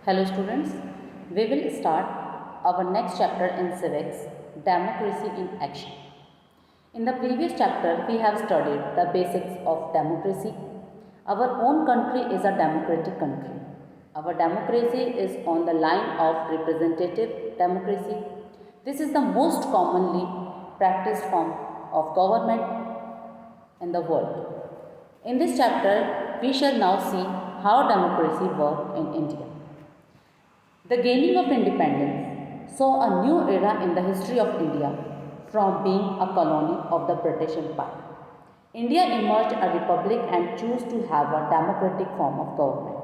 Hello students, we will start our next chapter in civics, democracy in action. In the previous chapter, we have studied the basics of democracy. Our own country is a democratic country. Our democracy is on the line of representative democracy. This is the most commonly practiced form of government in the world. In this chapter, we shall now see how democracy works in India. The gaining of independence saw a new era in the history of India from being a colony of the British Empire. India emerged a republic and chose to have a democratic form of government.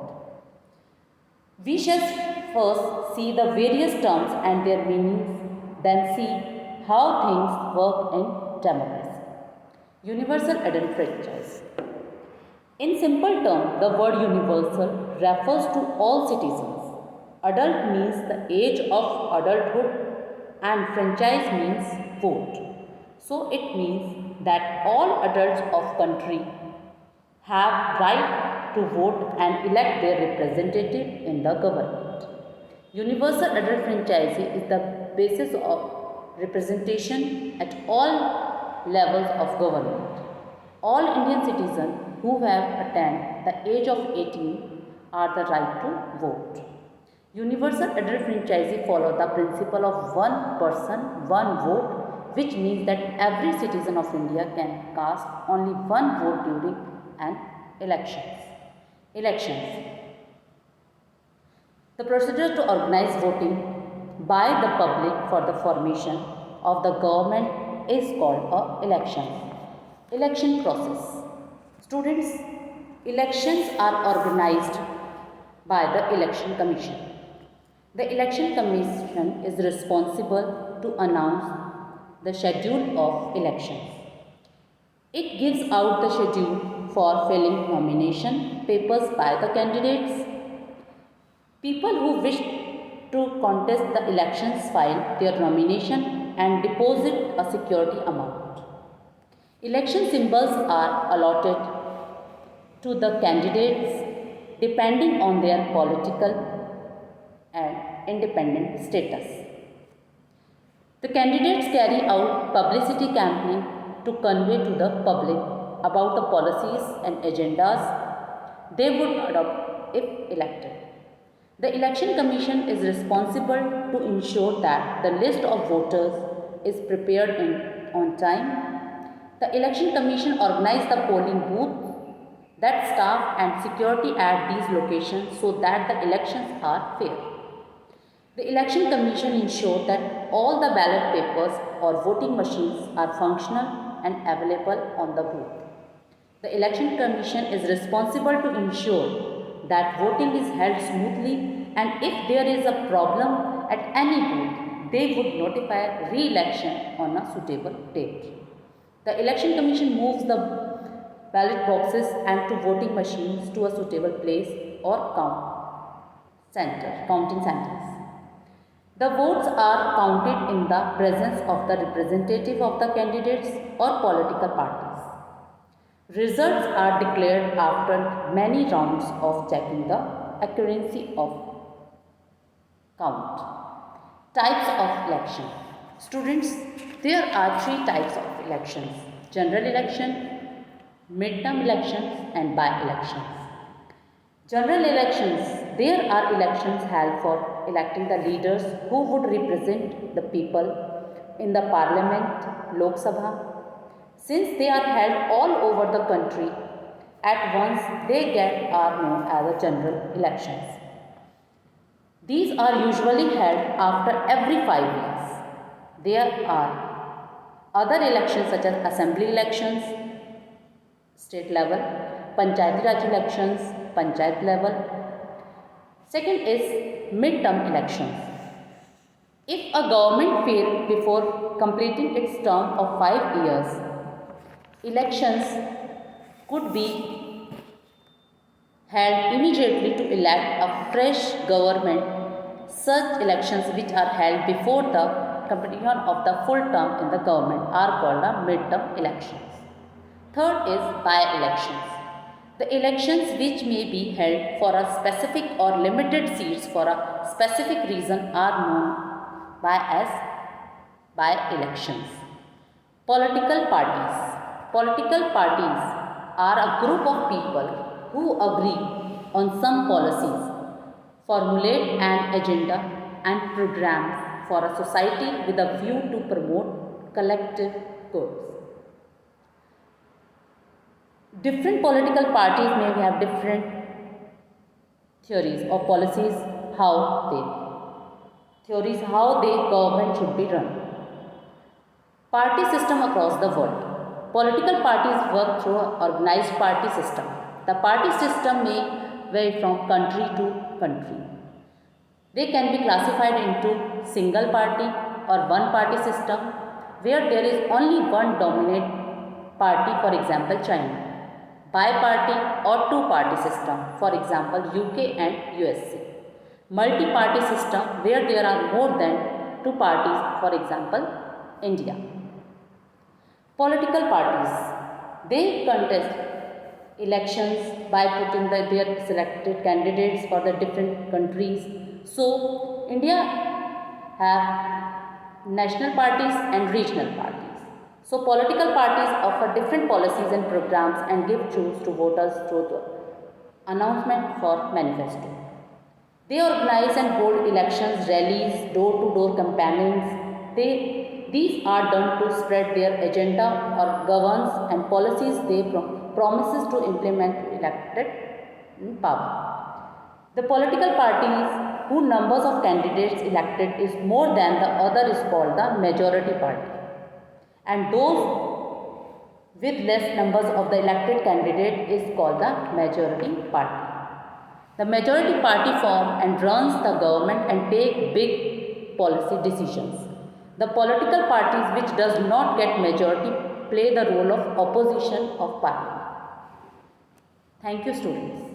We shall first see the various terms and their meanings, then see how things work in democracy. Universal adult franchise. In simple terms, the word universal refers to all citizens. Adult means the age of adulthood and franchise means vote. So it means that all adults of country have right to vote and elect their representative in the government. Universal adult franchise is the basis of representation at all levels of government. All Indian citizens who have attained the age of 18 are the right to vote. Universal adult franchise follow the principle of one person, one vote, which means that every citizen of India can cast only one vote during an elections. The procedure to organize voting by the public for the formation of the government is called a election process. Students, elections are organized by the election commission. The election commission is responsible to announce the schedule of elections. It gives out the schedule for filling nomination papers by the candidates. People who wish to contest the elections file their nomination and deposit a security amount. Election symbols are allotted to the candidates depending on their political and independent status. The candidates carry out publicity campaign to convey to the public about the policies and agendas they would adopt if elected. The Election Commission is responsible to ensure that the list of voters is prepared on time. The Election Commission organizes the polling booths, that staff and security at these locations so that the elections are fair. The Election Commission ensures that all the ballot papers or voting machines are functional and available on the booth. The Election Commission is responsible to ensure that voting is held smoothly, and if there is a problem at any booth, they would notify re-election on a suitable date. The Election Commission moves the ballot boxes and to voting machines to a suitable place or counting centers. The votes are counted in the presence of the representative of the candidates or political parties. Results are declared after many rounds of checking the accuracy of count. Types of election. Students, there are three types of elections: general election, midterm elections and by-elections. General elections, there are elections held for electing the leaders who would represent the people in the parliament, Lok Sabha. Since they are held all over the country at once, are known as the general elections. These are usually held after every 5 years. There are other elections such as assembly elections, state level, Panchayati Raj elections, panchayat level. Second is midterm elections. If a government failed before completing its term of 5 years, elections could be held immediately to elect a fresh government. Such elections which are held before the completion of the full term in the government are called the midterm elections. Third is by-elections. The elections which may be held for a specific or limited seats for a specific reason are known as by-elections. Political parties. Political parties are a group of people who agree on some policies, formulate an agenda and programs for a society with a view to promote collective goods. Different political parties may have different theories or policies how the government should be run. Party system across the world. Political parties work through an organized party system. The party system may vary from country to country. They can be classified into single party or one party system where there is only one dominant party, for example China. Bi-party or two-party system, for example UK and USA. Multi-party system where there are more than two parties, for example India. Political parties, they contest elections by putting their selected candidates for the different countries. So India have national parties and regional parties. So political parties offer different policies and programs and give choice to voters through the announcement for manifesto. They organize and hold elections, rallies, door-to-door campaigns. These are done to spread their agenda or governs and policies they promises to implement elected in power. The political parties whose numbers of candidates elected is more than the other is called the majority party. And those with less numbers of the elected candidate is called the majority party. The majority party form and runs the government and take big policy decisions. The political parties which does not get majority play the role of opposition of parliament. Thank you, students.